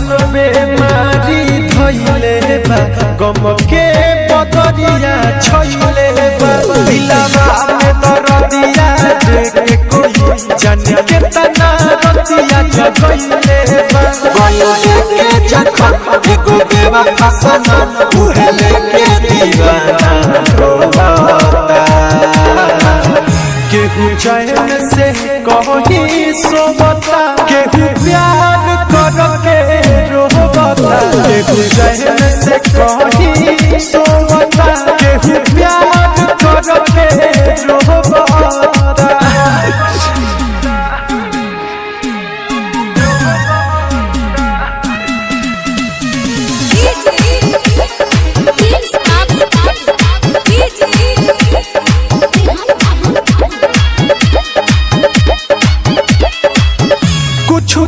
बेमारी धइले बा गम के बदरिया छइले बा दिलवा में दर्दिया देख कोई जाने के तना रतिया जगइले बा गयो के जखम एगो बेवा फसना उहे लेके दीवाना रोता केहू चैन से कहीं सोवता केहू प्यार करके रोवता केहू चैन से कहीं सोवता केहू प्यार करके रोवता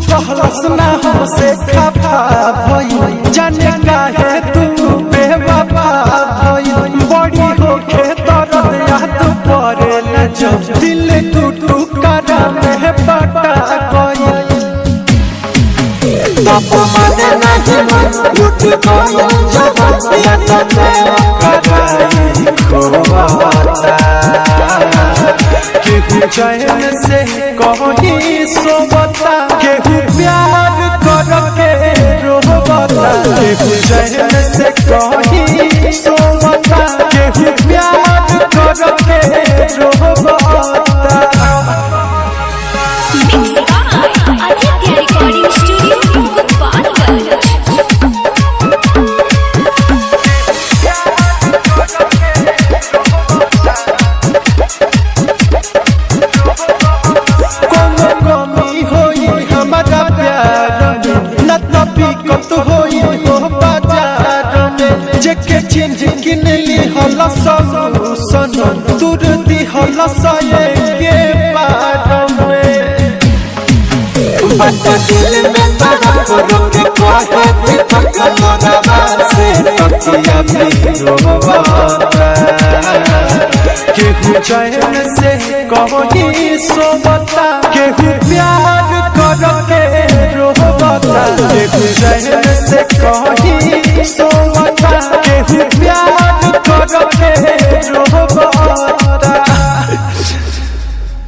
कहलस ना हमसे खफा भई जाने काहे तू बेवफा भई बड़ी होके दर्द याद पड़े न जब दिल टूट में बटा गई तब माने नहीं लूट गई जब याद में कराई खोवाता केहू चैन से कहीं सोवता केहू प्यार करके रोवता केहू चैन से कहीं सोवता केहू प्यार करके रोवता किन ली हला सन तुर दी हला साये के बार में बट दिल में तड़प रोके काहे दीपक लोरावा से तकिया भी रोवाता केहू चैन से कहीं सोवता केहू प्यार करके रोवता केहू चैन से कहीं